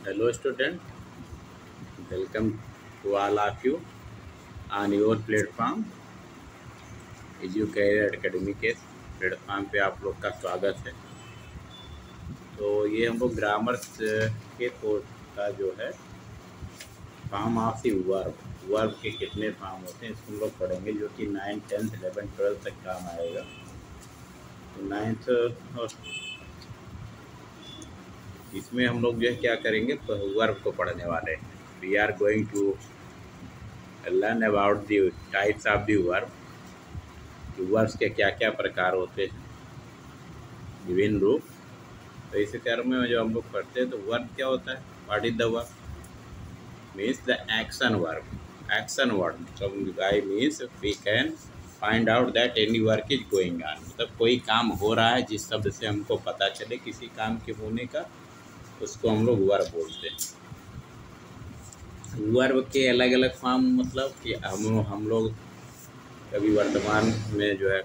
Hello student, welcome to all of you on your platform educare academy के platform पे आप लोग का स्वागत है। तो ये हम लोग ग्रामर्स के कोर्स का जो है फॉर्म ऑफ द वर्ब के कितने फॉर्म होते हैं इसको हम लोग पढ़ेंगे, जो कि 9, 10, 11, 12 तक काम आएगा। तो 9th और इसमें हम लोग जो है क्या करेंगे, वर्ब को पढ़ने वाले हैं। We are going to learn about the types of the verb, verbs के क्या क्या प्रकार होते हैं, विभिन्न रूप। तो इस टर्म में जो हम लोग पढ़ते हैं तो वर्ब क्या होता है, what is the verb, means the action verb. Action verb मतलब I means we can find out that any work is going on, मतलब कोई काम हो रहा है जिस शब्द से हमको पता चले किसी काम के होने का, उसको हम लोग वर्ब बोलते हैं। वर्ब के अलग अलग फॉर्म, मतलब कि हम लोग कभी वर्तमान में जो है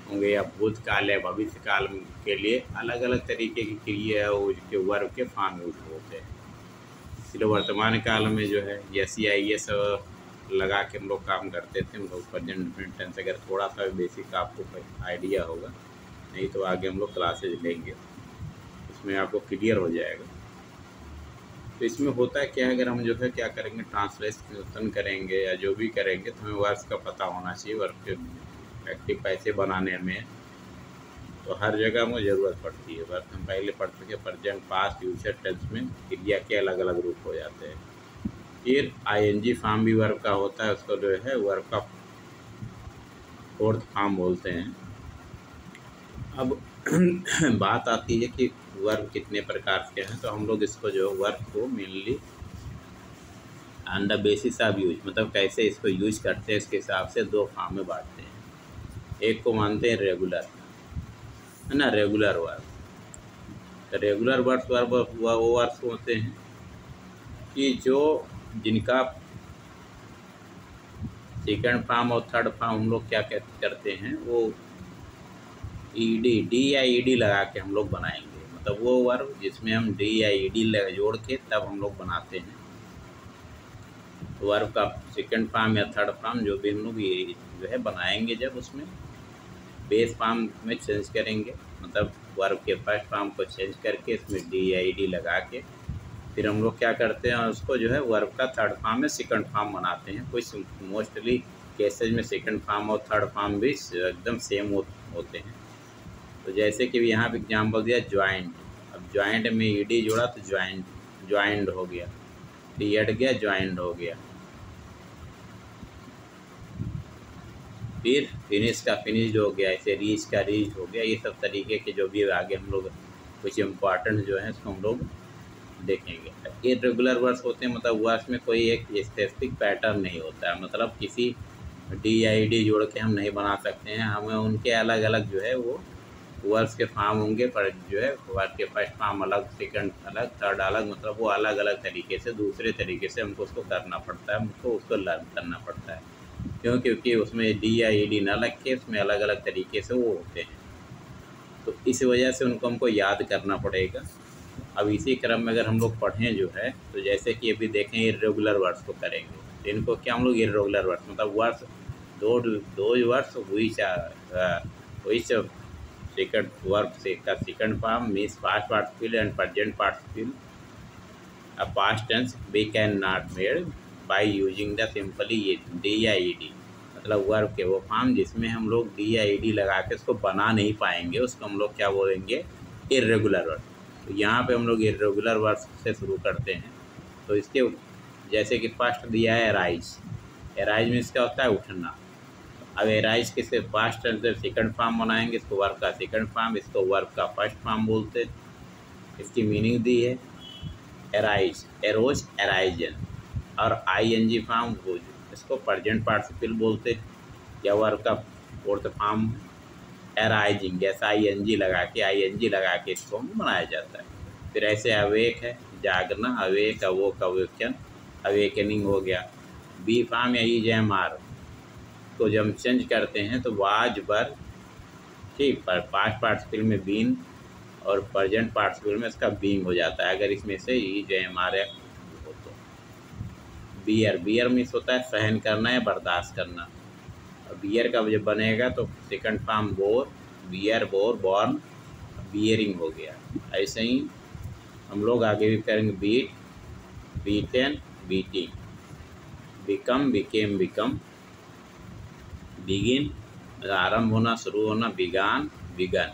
होंगे या भूतकाल या भविष्य काल के लिए अलग अलग तरीके की क्रिया उसके वर्ब के फॉर्म यूज होते हैं। इसलिए वर्तमान काल में जो है यस या यस लगा के हम लोग काम करते थे। हम लोग प्रेजेंट टेंस अगर थोड़ा सा बेसिक आपको आइडिया होगा, नहीं तो आगे हम लोग क्लासेज लेंगे, उसमें आपको क्लियर हो जाएगा। तो इसमें होता है क्या, अगर हम जो है क्या करेंगे, ट्रांसलेशन करेंगे या जो भी करेंगे तो हमें वर्ब्स का पता होना चाहिए। वर्ब के एक्टिव पैसे बनाने में तो हर जगह में ज़रूरत पड़ती है। वर्ब हम पहले पढ़ चुके, प्रेजेंट, पास्ट, फ्यूचर टेंस में क्रिया के अलग अलग रूप हो जाते हैं। फिर आईएनजी फॉर्म भी वर्ब का होता है, उसको जो है वर्ब का फोर्थ फॉर्म बोलते हैं। अब बात आती है कि वर्ब कितने प्रकार के हैं, तो हम लोग इसको जो वर्ब को mainly on the basis of use, मतलब कैसे इसको यूज करते हैं इसके हिसाब से दो फॉर्म में बांटते हैं। एक को मानते हैं रेगुलर, है ना, रेगुलर वर्ब। तो रेगुलर वर्ब वो वर्ब्स होते हैं कि जो जिनका सेकंड फॉर्म और थर्ड फॉर्म हम लोग क्या करते हैं, वो डी या ईडी लगा के हम लोग बनाएंगे। मतलब वो वर्ब जिसमें हम डी या ईडी जोड़ के तब हम लोग बनाते हैं। वर्ब का सेकंड फॉर्म या थर्ड फॉर्म जो भी हम लोग ये जो है बनाएंगे, जब उसमें बेस फॉर्म में चेंज करेंगे, मतलब वर्ब के फर्स्ट फॉर्म को चेंज करके इसमें डी या ईडी लगा के फिर हम लोग क्या करते हैं, उसको जो है वर्ब का थर्ड फॉर्म में सेकंड फॉर्म बनाते हैं। कुछ मोस्टली केसेज में सेकंड फॉर्म और थर्ड फॉर्म भी एकदम सेम होते हैं। तो जैसे कि यहाँ पे एग्जाम्पल दिया ज्वाइंट, अब ज्वाइंट में ईडी जोड़ा तो ज्वाइंट हो गया, डी हट गया ज्वाइंट हो गया। फिर फिनिश का फिनिश हो गया, ऐसे रीच का रीच हो गया। ये सब तरीके के जो भी आगे हम लोग कुछ इम्पॉर्टेंट जो है उसको हम लोग देखेंगे। इर्रेगुलर वर्ड्स होते हैं, मतलब वर्ड्स में कोई एक स्पेसिफिक पैटर्न नहीं होता है, मतलब किसी डी या ई डी जोड़ के हम नहीं बना सकते हैं। हमें उनके अलग अलग जो है वो वर्ड्स के फॉर्म होंगे, पर जो है वर्ड के फर्स्ट फॉर्म अलग, सेकंड अलग, थर्ड अलग, मतलब वो अलग अलग तरीके से दूसरे तरीके से हमको उसको करना पड़ता है, हमको उसको लर्न करना पड़ता है। क्यों? क्योंकि उसमें डी या ई डी ना लग के उसमें अलग अलग तरीके से वो होते हैं, तो इस वजह से उनको हमको याद करना पड़ेगा। अब इसी क्रम में अगर हम लोग पढ़ें जो है, तो जैसे कि अभी देखें इर्रेगुलर वर्ड्स को करेंगे, तो इनको क्या हम लोग इर्रेगुलर वर्ड्स, मतलब वर्ड्स दो वर्ड्स व्हिच सेकंड वर्ब से का second form means past participle and present participle a past tense we can not made by using the simply D या ई डी, मतलब वर्ब के वो फॉर्म जिसमें हम लोग डी या ई डी लगा के उसको बना नहीं पाएंगे, उसको हम लोग क्या बोलेंगे, इर्रेगुलर वर्ड। तो यहाँ पे हम लोग इर्रेगुलर वर्ड्स से शुरू करते हैं। तो इसके जैसे कि फर्स्ट दिया है राइज, राइज मीन्स क्या होता है, उठना। अब एराइज के से पास्ट टेंस से सेकंड फॉर्म बनाएंगे, इसको वर्ब का सेकंड फॉर्म, इसको वर्ब का फर्स्ट फॉर्म बोलते हैं। इसकी मीनिंग दी है एराइज, एरोज, एराइजन, और आईएनजी फॉर्म रोज, इसको प्रेजेंट पार्टिसिपल बोलते हैं। या वर्ब का फोर्थ फॉर्म एराइजिंग, जैसा आईएनजी लगा के इसको बनाया जाता है। फिर ऐसे अवेक है, जागना, अवेक, अवोक, अवेकन, अवेकनिंग हो गया। बी फॉर्म या ई जैम आर को जब हम चेंज करते हैं तो वाज वर, ठीक, पर पास्ट पार्टिसिपल में बीन और प्रेजेंट पार्टिसिपल में इसका बीइंग हो जाता है अगर इसमें से ईज एम आर एफ हो तो। बियर, बियर मीन्स होता है सहन करना या बर्दाश्त करना। और बियर का जब बनेगा तो second form bore, bear bore born, bearing हो गया। ऐसे ही हम लोग आगे भी करेंगे beat, beaten, beating, become, became, become, begin आरंभ होना, शुरू होना, बिगान, बिगन।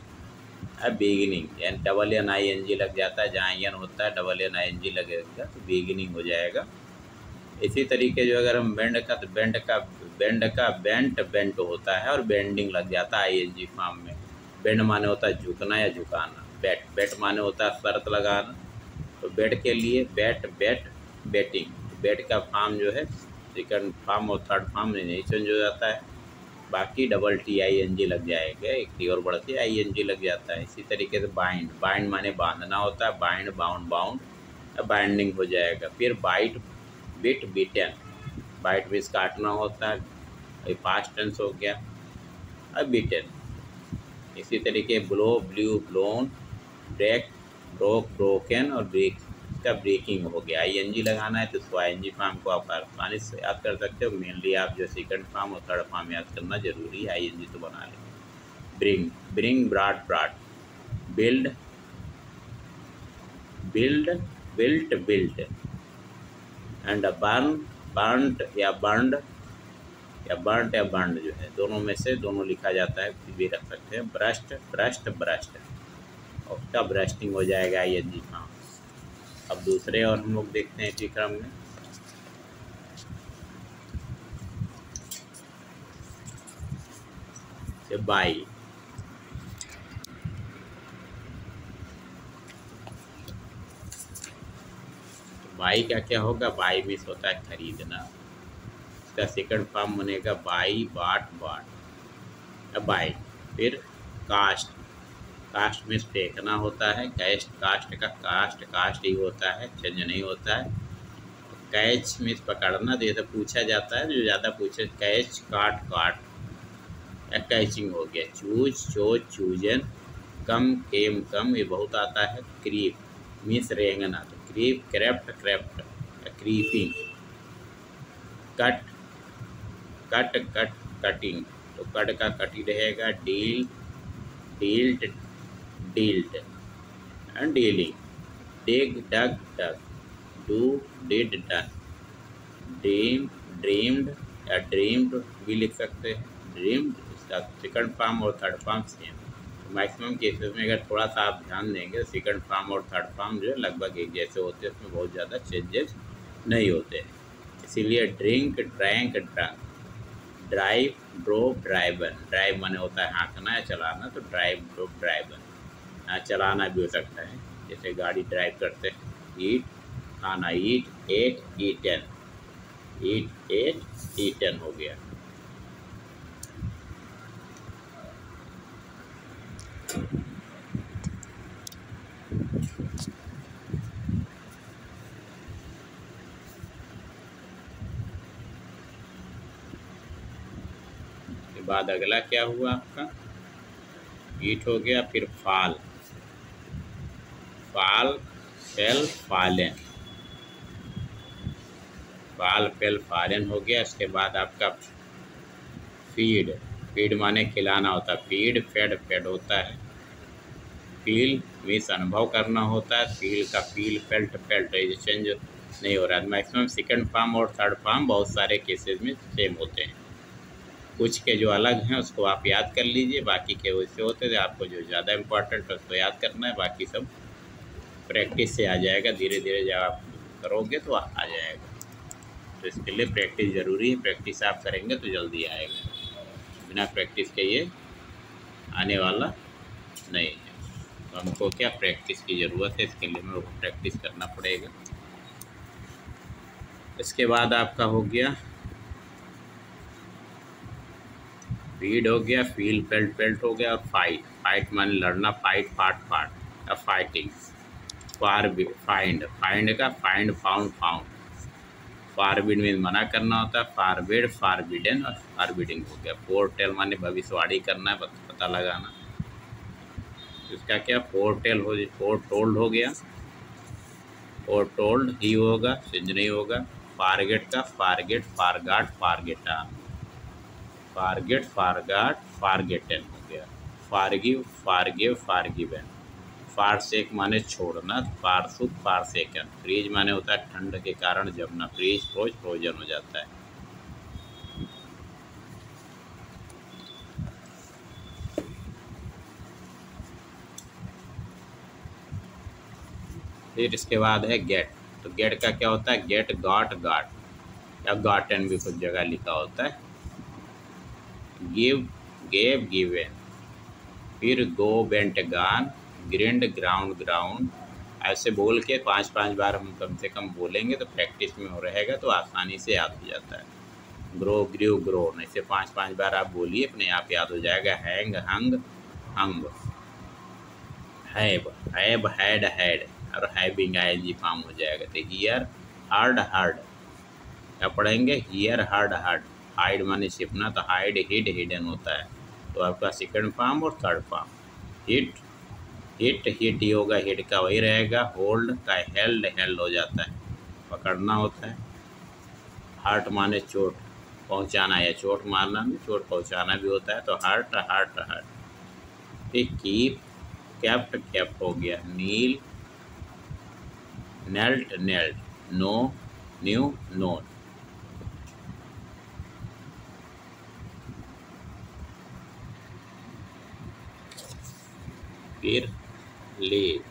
अब बिगिनिंग यानी double N I N G लग जाता है, जहाँ एन होता है double N I N G लगेगा तो बिगिनिंग हो जाएगा। इसी तरीके जो अगर हम बेंड का, तो बेंड का बेंट, बेंट होता है और बेंडिंग लग जाता है आई एन जी फॉर्म में। बेंड माने होता है झुकना या झुकाना, बेट, बेट माने होता है शर्त लगाना। तो बेट के लिए बेट, बेट, बेटिंग। बेट का फॉर्म जो है सेकंड फॉर्म और थर्ड फॉर्म में नहीं चेंज हो जाता है, बाकी double T I N G लग जाएगा, एक टी और बढ़ के आई एन जी लग जाता है। इसी तरीके से बाइंड, बाइंड माने बांधना होता है, बाइंड, बाउंड, बाउंड, बाइंडिंग हो जाएगा। फिर bite, bit, bitten, bite means काटना होता है, ये पास्ट टेंस हो गया। अब बीटन। इसी तरीके blow, blew, blown, break, broke, broken और ब्रेक का ब्रेकिंग हो गया। आई एन जी लगाना है तो इसको आई एन जी फॉर्म को आप आसानी से याद कर सकते हो। मेनली आप जो सेकंड फॉर्म और थर्ड फॉर्म याद करना जरूरी है, आई एन जी तो बना लेंगे। Bring, bring, ब्राट, ब्राट, build, build, built, built, and burn, burnt या बर्नड या बर्नट या बर्नड जो है दोनों में से दोनों लिखा जाता है, भी रख सकते हैं। ब्रस्ट, ब्रस्ट, ब्रस्ट, और उसका ब्रस्टिंग हो जाएगा आई एन जी फॉर्म। अब दूसरे और हम लोग देखते हैं इसी क्रम में। बाई, बाई का क्या होगा, बाई मीन्स होता है खरीदना, इसका सेकंड फॉर्म बनेगा बाई, बाट, बाट, बाई। फिर कास्ट, कास्ट मीन्स फेंकना होता है, कैस्ट, कास्ट का कास्ट, कास्ट ही होता है, चेंज नहीं होता है। कैच मीन्स पकड़ना, जैसे पूछा जाता है, जो ज़्यादा पूछे कैच, काट, काट या कैचिंग हो गया। Choose, chose, chosen, come, came, come, ये बहुत आता है। क्रीप मीन्स रेंगना, तो क्रीप, क्रेप्ट, क्रेप्ट या creeping. Cut, cut, cut, cutting, तो कट का कटी रहेगा। Deal, dealt, dealt and dealing. Dig, dug, dug, do, did, done, dream, dreamed या ड्रीम्ड भी लिख सकते हैं। ड्रीम्ड, इसका सेकंड फॉर्म और थर्ड फॉर्म सेम। तो मैक्सिमम केसेस में अगर थोड़ा सा आप ध्यान देंगे तो सेकंड फॉर्म और थर्ड फॉर्म जो है लगभग एक जैसे होते हैं, उसमें बहुत ज़्यादा चेंजेस नहीं होते हैं। इसीलिए drink, drank, drunk, drive, drove, driven, drive माने होता है हाँकना या चलाना, तो ड्राइव, ड्रोव, ड्राइवन। यहाँ चलाना भी हो सकता है, जैसे गाड़ी ड्राइव करते हैं। ईट, खाना, ईट, एट, ईटन, ईट, एट, ईटन हो गया। के बाद अगला क्या हुआ आपका, ईट हो गया। फिर फाल, फाल, फेल, फालन, फाल, फेल, फालन हो गया। इसके बाद आपका फीड, फीड माने खिलाना होता है। फीड, फेड, फेड होता है। फील मीन्स अनुभव करना होता है। फील का फील, फेल्ट, फेल्ट, ये चेंज नहीं हो रहा है। मैक्सिमम सेकंड फॉर्म और थर्ड फॉर्म बहुत सारे केसेस में सेम होते हैं, कुछ के जो अलग हैं उसको आप याद कर लीजिए, बाकी के वैसे होते थे। आपको जो ज़्यादा इम्पोर्टेंट है उसको याद करना है, बाकी सब प्रैक्टिस से आ जाएगा। धीरे धीरे जब आप करोगे तो आ जाएगा। तो इसके लिए प्रैक्टिस ज़रूरी है, प्रैक्टिस आप करेंगे तो जल्दी आएगा, बिना प्रैक्टिस के ये आने वाला नहीं है। तो हमको क्या प्रैक्टिस की ज़रूरत है, इसके लिए हमें प्रैक्टिस करना पड़ेगा। इसके बाद आपका हो गया फीड हो गया, फील, फेल्ट, फेल्ट हो गया। और फाइट, फाइट माने लड़ना, फाइट, फाट, फाट या फाइटिंग। फाइंड, फाइंड का फाइंड, फाउंड, फाउंड। फारबिड में मना करना होता है। फारबिड, फारबिडन और फारबिडिंग हो गया। फोरटेल माने भविष्यवाणी करना है, पता लगाना। इसका क्या फोर टोल्ड हो गया, और टोल्ड ही होगा, चेंज नहीं होगा। फारगेट का फारगेट, फारगाट, फारगेटा, फारगेट, फारगाट, फारगेटन हो गया। फारगिव, फारगिव, फारगिवन। फारसेक माने छोड़ना, फारसुक, फारसेकन। फ्रीज माने होता है ठंड के कारण जमना, फ्रीज फ्रोज फ्रोजन हो जाता है। फिर इसके बाद है गेट। तो गेट का क्या होता है, गेट, गॉट, गाट, या गॉटन भी कुछ जगह लिखा होता है। Give, gave, given. फिर गो, बेंट, गान, ग्रिंड, ग्राउंड, ग्राउंड। ऐसे बोल के 5-5 बार हम कम से कम बोलेंगे तो प्रैक्टिस में हो रहेगा, तो आसानी से याद हो जाता है। ग्रो, ग्रीव, ग्रोन, ऐसे 5-5 बार आप बोलिए, अपने आप याद हो जाएगा। Hang, hung, hung. Have, have, had, had, और हैविंग आईएनजी फॉर्म हो जाएगा। तो हियर, हार्ड, हार्ड। क्या पढ़ेंगे, हियर, हार्ड, हार्ड। हाइड माने छिपना, तो हाइड, हिड, हिडन होता है। तो आपका सेकंड फॉर्म और third form. Hit, hit, hit ही होगा, हिट का वही रहेगा। होल्ड का हेल्ड, हेल्ड हो जाता है, पकड़ना होता है। हार्ट माने चोट पहुंचाना, या चोट मारना भी चोट पहुंचाना भी होता है, तो हार्ट, हार्ट, हार्ट। ठीक। कीप, कैप्ट, कैप्ट हो गया। Kneel, knelt, knelt. Know, knew, known. फिर लीड,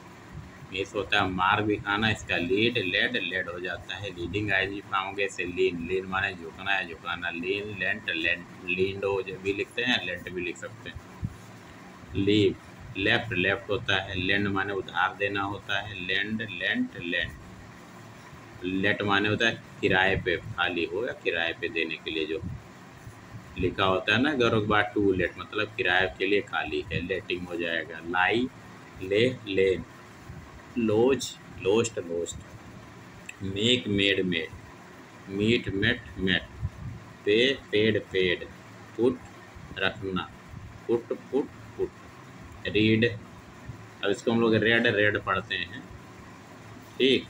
मिस होता है मार भी खाना, इसका लीड, लेड, लेड हो जाता है। लीडिंग आईजी पाओगे से लीन, लीन माने झुकना है, झुकाना। लीन, लेंट, लेंट, लींडो भी लिखते हैं, लेंट भी लिख सकते हैं। लीव, लेफ्ट, लेफ्ट होता है। लेंड माने उधार देना होता है। Land, lent, lent. लेट माने होता है किराए पे खाली हो, या किराए पे देने के लिए जो लिखा होता है ना, गौरव बार टू लेट, मतलब किराए के लिए खाली है, लेटिंग हो जाएगा। Lie, lay, lain. Lose, lost, lost. Make, made, made. Meet, met, met. Pay, paid, paid. Put, रखना। Put, put, put. रीड, अब इसको हम लोग रेड, रेड पढ़ते हैं, ठीक,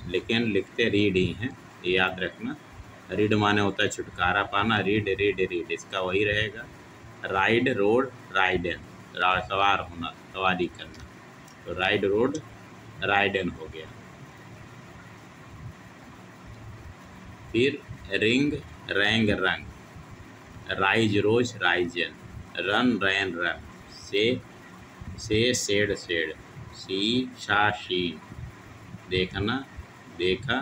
लेकिन लिखते रीड ही हैं, ये याद रखना। रीड माने होता है छुटकारा पाना। रीड, रीड, रीड, इसका वही रहेगा। राइड, रोड, राइडन, सवार होना, सवारी करना। तो राइड, रोड, राइडन हो गया। फिर रिंग, रैंग, रंग। राइज, रोज, राइजन। रन, रैन, रन। से, शेड, शेड। सी, शा, शीन। देखना, देखा,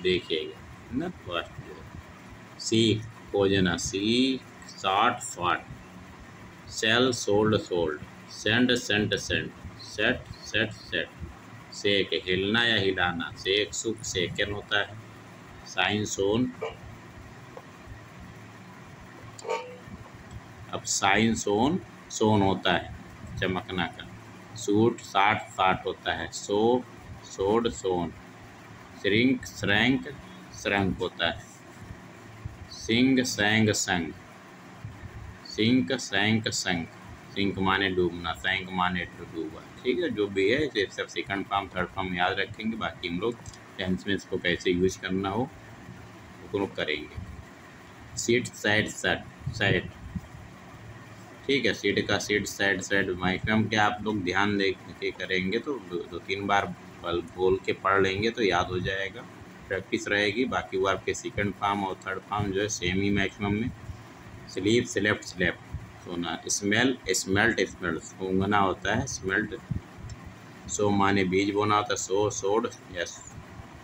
देखेगा, है ना, फर्स्ट जो है। सीख, खोजना। Seek, sought, sought. Sell, sold, sold. Send, sent, sent. Set, set, set. Shake, हिलना या हिलाना। सेक, सुख, सेकन होता है। Shine, shone. अब साइन, सोन, सोन होता है चमकना का। सूट, साठ, साठ होता है। सो, सोड, सोन। श्रिंक, श्रैंक, श्रंक होता है। सिंग, सैंग, संग। सिंक, सैंक, संक। सिंक माने डूबना, सैंक माने डूबा। ठीक है, जो भी है ये सब सेकंड फॉर्म थर्ड फॉर्म याद रखेंगे, बाकी हम लोग टेंस में इसको कैसे यूज करना हो वो लोग करेंगे। Seat, side, set, side. ठीक है, सीट का सीट, साइड, साइड। मैक्सिमम क्या आप लोग ध्यान दे के करेंगे तो 2-3 बार बोल के पढ़ लेंगे तो याद हो जाएगा, प्रैक्टिस रहेगी। बाकी वो आपके सेकंड फॉर्म और थर्ड फॉर्म जो है सेम ही मैक्सिमम में। स्लीप, स्लेप्ट, स्लेप्ट, सोना। स्मेल, स्मेल्ट, स्मेल्ट, सूंघना होता है, स्मेल्ट। सो माने बीज बोना होता है। सो, सोड, यस,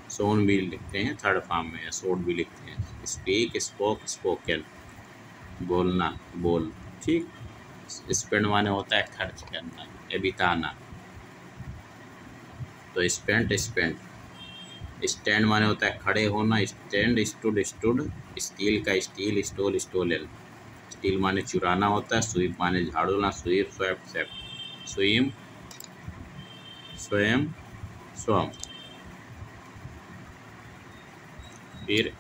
सोन भी लिखते हैं थर्ड फॉर्म में, या सोड भी लिखते हैं। स्पीक, स्पोक, स्पोकन, बोलना, बोल, ठीक। स्पेंड माने होता है खर्च करना या बिताना, तो स्पेंट, स्पेंट। स्टैंड माने होता है खड़े होना। Stand, stood, stood. स्टील का स्टील, स्टोल, स्टोलन। स्टील माने चुराना होता है। स्वीप माने झाड़ू ना। SVEEP, swap, सेप्ट। स्विम, स्वयं, स्वम। फिर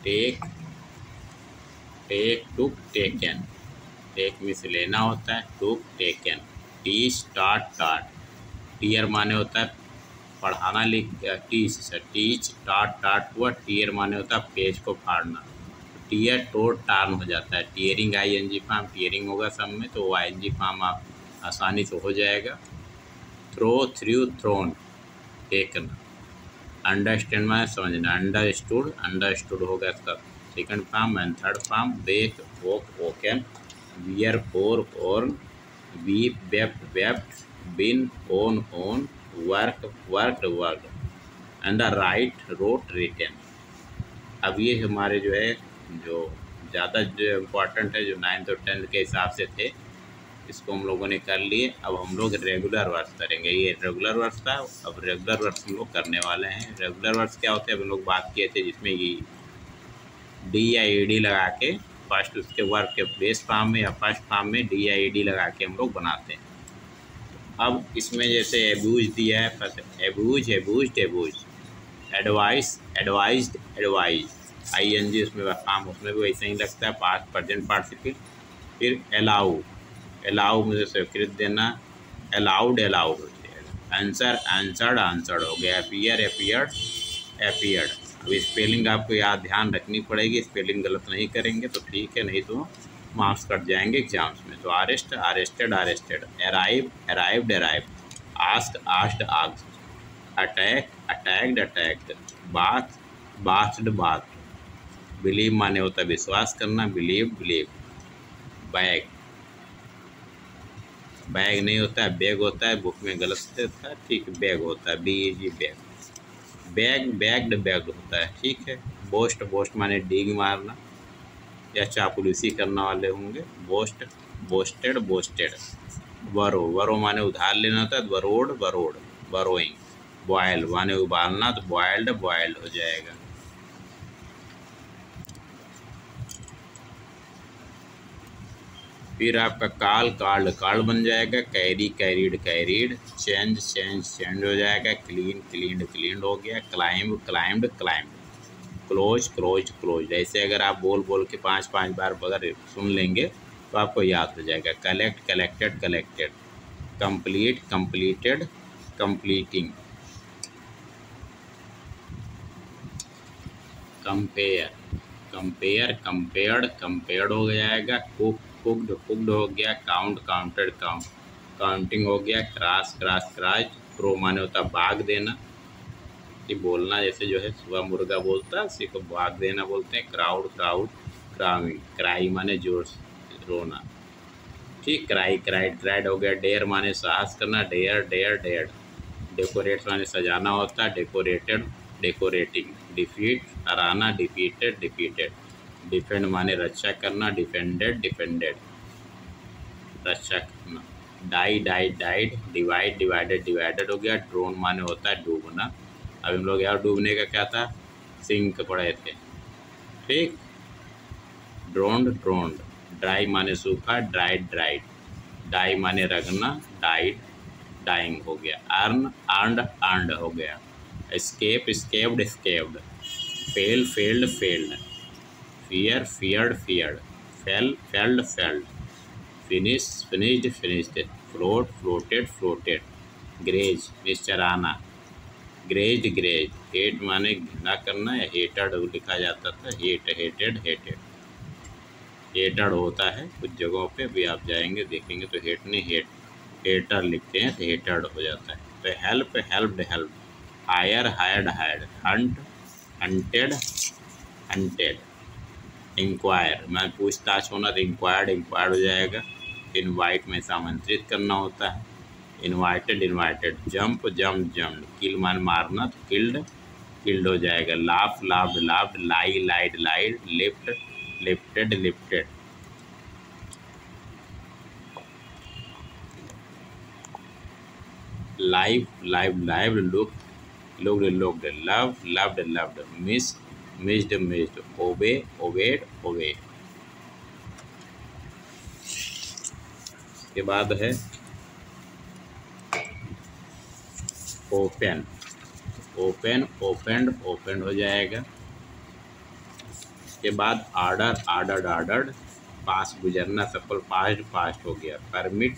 टेक, टेक, टुक, टेकन। टेक में से लेना होता है, टुक, टेकन। टीच, टाट, टाट। टीयर माने होता है पढ़ाना, टीच से टीच, टाट, टाट हुआ। टीयर माने होता है पेज को फाड़ना। टीयर, टोट, टार्न हो जाता है। टीयरिंग आईएनजी फॉर्म, टीयरिंग होगा सब में तो आईएनजी फॉर्म आप आसानी से हो जाएगा। थ्रो, थ्रू, थ्रोन, टेकना। अंडरस्टैंड में समझना, अंडरस्टूड, अंडरस्टूड होगा इसका second form. And third form wake, woke, woken. Wear, wore, worn. Weep, wept, wept. Win, won, won. Work, work, work. And the write, wrote, written. अब ये हमारे जो है जो ज़्यादा जो इम्पोर्टेंट है, जो 9th और 10th के हिसाब से थे, इसको हम लोगों ने कर लिए। अब हम लोग रेगुलर वर्ड्स करेंगे। ये रेगुलर वर्ड्स था, अब रेगुलर वर्ड्स हम लोग करने वाले हैं। रेगुलर वर्ड्स क्या होते हैं, हम लोग बात किए थे जिसमें ये डी या ई डी लगा के फर्स्ट उसके वर्ड के बेस फॉर्म में या फर्स्ट फॉर्म में डी या ई डी लगा के हम लोग बनाते हैं। अब इसमें जैसे एब्यूज दिया है, first abuse, abused, abuse. Advise, advised, advise. ING उसमें फॉर्म उसमें भी वैसे ही लगता है, पास्ट, प्रेजेंट पार्टिसिपल। फिर अलाउ, अलाउ मुझे स्वीकृत देना, अलाउड, अलाउड हो जाएगा। आंसर, आंसर्ड, आंसर्ड हो गया। Appear, appeared, appeared. अब स्पेलिंग आपको याद ध्यान रखनी पड़ेगी, स्पेलिंग गलत नहीं करेंगे तो ठीक है, नहीं तो मार्क्स कट जाएंगे एग्जाम्स में। तो arrest, arrested, arrested. Arrive, arrived, arrived. Ask, asked, asked. Attack, attacked, attacked. Bath, bathed, bath. Believe माने होता है विश्वास करना, बिलीव, बिलीव। बैग, बैग नहीं होता है, बैग होता है, बुक में गलत था, ठीक, बैग होता है, BAG, bag. Bag, bagged, bagged होता है, ठीक है। बोस्ट, बोस्ट माने डीग मारना या चापलूसी करने वाले होंगे, बोस्ट, बोस्टेड, बोस्टेड। वरो, वरो माने उधार लेना होता है, वरोड, वरोड, वरोइंग। बॉयल माने उबालना तो बॉयल्ड, बॉयल्ड हो जाएगा। फिर आपका काल, कार्ड, कार्ड बन जाएगा। Carry, carried, carried. Change, change, change हो जाएगा। क्लीन, क्लीनड, क्लीनड हो गया। Climb, climbed, climbed. Close, close, close. ऐसे अगर आप बोल बोल के 5-5 बार अगर सुन लेंगे तो आपको याद हो जाएगा। Collect, collected, collected. Complete, completed, completing. Compare, compare, compared, compared हो जाएगा। कुक, कुकड, कुकड हो गया। काउंट, काउंटेड, काउंट, काउंटिंग हो गया। Cross, cross, cross. क्रो माने होता है भाग देना, कि बोलना, जैसे जो है सुबह मुर्गा बोलता है उसी को भाग देना बोलते हैं। Crowd, crowd, क्राउइंग। क्राई माने जोर से रोना, ठीक। क्राई, क्राइड, क्राइड हो गया। डेयर माने साहस करना, डेयर, डेयर, डेयर्ड। डेकोरेट माने सजाना होता है, डेकोरेटेड, डेकोरेटिंग। डिफीट, हराना, डिफीटेड, डिफीटेड। डिफेंड माने रक्षा करना, डिफेंडेड, डिफेंडेड, रक्षा करना। Die, died, died. Divide, divided, divided हो गया। ड्रोन माने होता है डूबना। अब हम लोग यार डूबने का क्या था, सिंक पढ़े थे, ठीक। ड्रोन्ड, ड्रोन्ड। ड्राई माने सूखा, ड्राइड, ड्राइड। डाई माने रगना, डाइड, डाइंग हो गया। अर्न, अर्नड, अर्नड हो गया। Escape, escaped, escaped. Fail, failed, failed. Fear, feared, feared. Fail, failed, failed. Finish, finished, finished. Float, floated, floated. Graze, निश्चराना, ग्रेज, ग्रेज। हेट माने घृणा करना या हेटेड लिखा जाता था, हेट, हेटेड, हेटेड। हेटेड होता है कुछ जगहों पे, भी आप जाएंगे देखेंगे तो हेट नहीं, हेट, हेटर लिखते हैं तो हेटेड हो जाता है। तो help, helped, help. Hire, hired, hired. Hunt, hunted, hunted. Inquire मैं पूछताछ होना तो इंक्वायर्ड, इंक्वायर्ड हो जाएगा। इनवाइट में आमंत्रित करना होता है, invited, invited. Jump, jump, jump. Kill मान मारना तो किल्ड, किल्ड हो जाएगा। Laugh, laughed, laughed. Lie, lied, lied. Lift, lifted, lifted. Live, live, live. Look, looked, looked. Love, loved, loved. Miss, missed, missed. Obey, obeyed, obey. के बाद है open, open, opened, opened हो जाएगा। के बाद ऑर्डर ऑर्डर्ड ऑर्डर्ड, पास गुजरना सफल past past हो गया, परमिट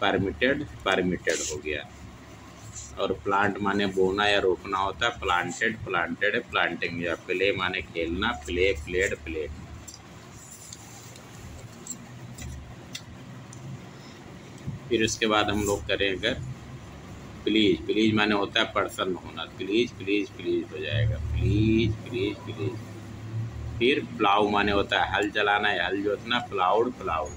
परमिटेड परमिटेड हो गया। और प्लांट माने बोना या रोपना होता है, प्लांटेड प्लांटेड प्लांटिंग, या प्ले माने खेलना, प्ले प्लेड प्लेड। फिर उसके बाद हम लोग करें अगर प्लीज, प्लीज माने होता है प्रसन्न होना, प्लीज प्लीज प्लीज हो जाएगा, प्लीज प्लीज प्लीज। फिर प्लाउ माने होता है हल चलाना या हल जोतना, प्लाउड प्लाउड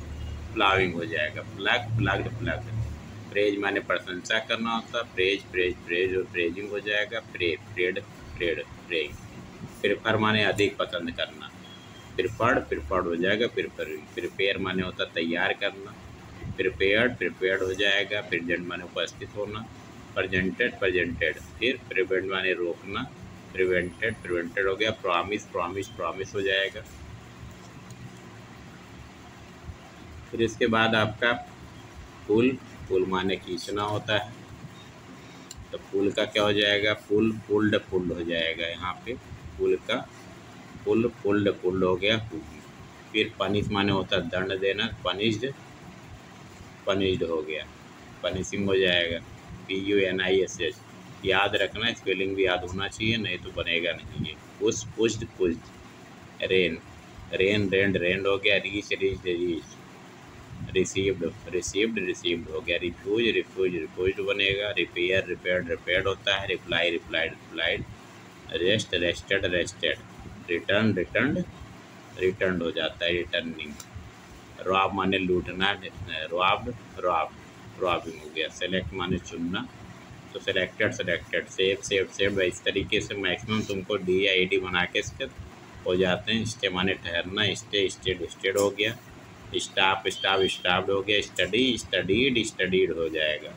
प्लाविंग हो जाएगा, प्लग प्लग्ड प्लग्ड। प्रेज माने प्रशंसा करना होता है, प्रेज प्रेज प्रेज और प्रेजिंग हो जाएगा, pray prayed prayed praying. Prefer माने अधिक पसंद करना, प्रिफर्ड हो जाएगा, प्रिफरिंग। प्रिपेयर माने होता है तैयार करना, प्रिपेयर्ड हो जाएगा, प्रेजेंट माने उपस्थित होना, प्रेजेंटेड प्रेजेंटेड। फिर प्रिवेंट माने रोकना, प्रिवेंटेड हो गया, प्रॉमिस हो जाएगा। फिर इसके बाद आपका पुल माने खींचना होता है, तो पुल का क्या हो जाएगा, पुल्ड हो जाएगा यहाँ पे, पुल का पुल्ड हो गया। फिर पनिश माने होता है दंड देना, पनिश्ड हो गया, पनिशिंग हो जाएगा, PUNISH। याद रखना, स्पेलिंग भी याद होना चाहिए, नहीं तो बनेगा नहीं ये। पुश्ड रेन रेंड हो गया, रीच रिसीव्ड हो गया, रिफ्यूज बनेगा, रिपेयर्ड होता है, रिप्लाइड, रेस्टेड, रिटर्न हो जाता है, रिटर्निंग। रॉब माने लूटना, रॉबिंग हो गया। सेलेक्ट माने चुनना, तो सेलेक्टेड, सेव। इस तरीके से मैक्सिमम तुमको DID बना के इसके हो जाते हैं। स्टे माने ठहरना, स्टेड हो गया, स्टाफ्ड हो गया, स्टडीड हो जाएगा,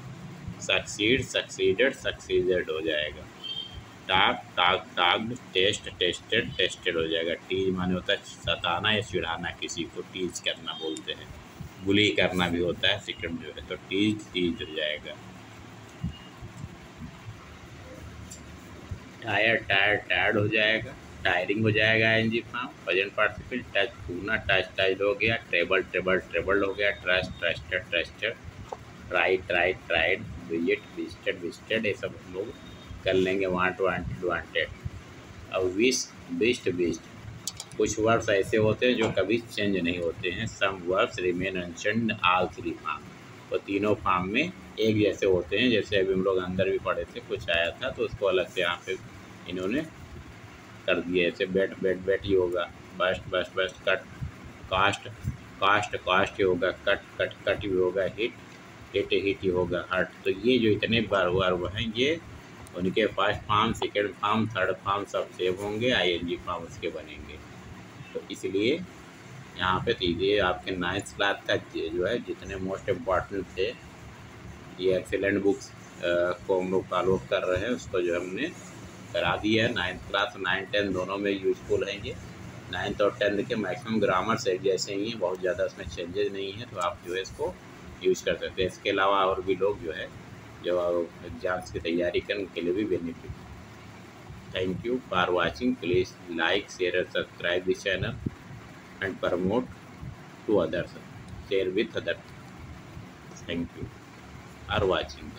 सक्सीडेड हो जाएगा, टाक्ड टेस्टेड हो जाएगा। टीज माने होता है सताना या चिढ़ाना, किसी को टीज करना बोलते हैं, बुली करना भी होता है सेकंड जो है, तो टीज हो जाएगा। टायर्ड हो जाएगा, टायरिंग हो जाएगा, ING form. Present participle touch छूना, टच्ड हो गया, ट्रेबल्ड हो गया, ट्रस्टेड, ट्राइड, विजिटेड, ये सब हम लोग कर लेंगे। वांटेड। और विश्ड। कुछ वर्ड्स ऐसे होते हैं जो कभी चेंज नहीं होते हैं, some words remain unchanged all 3 form, तो तीनों फॉर्म में एक जैसे होते हैं। जैसे अभी हम लोग अंदर भी पढ़े थे, कुछ आया था तो उसको अलग से यहाँ पे इन्होंने कर दिया। जैसे बेट ही होगा, बस्ट, कास्ट ही होगा, कट ही होगा, हिट ही होगा, हर्ट। तो ये जो इतने वर्ब हैं, ये उनके first form, second form, third form सब सेव होंगे, ING फॉर्म उसके बनेंगे। तो इसलिए यहाँ पे ये आपके 9th क्लास का जो है जितने मोस्ट इम्पॉर्टेंट थे, ये एक्सीलेंट बुक्स को हम लोग फॉलो कर रहे हैं, उसको जो हमने करा दिया है। 9th क्लास 9, 10 दोनों में यूजफुल हैं ये। 9th और 10th के मैक्सिमम ग्रामर्स एक जैसे ही हैं, बहुत ज़्यादा उसमें चेंजेस नहीं है, तो आप जो है इसको यूज़ कर सकते हैं। इसके अलावा और भी लोग जो है जो एग्जाम्स की तैयारी करें उनके लिए भी benefit. Thank you for watching. Please like, share और subscribe this channel and promote to others, share with other. Thank you for watching.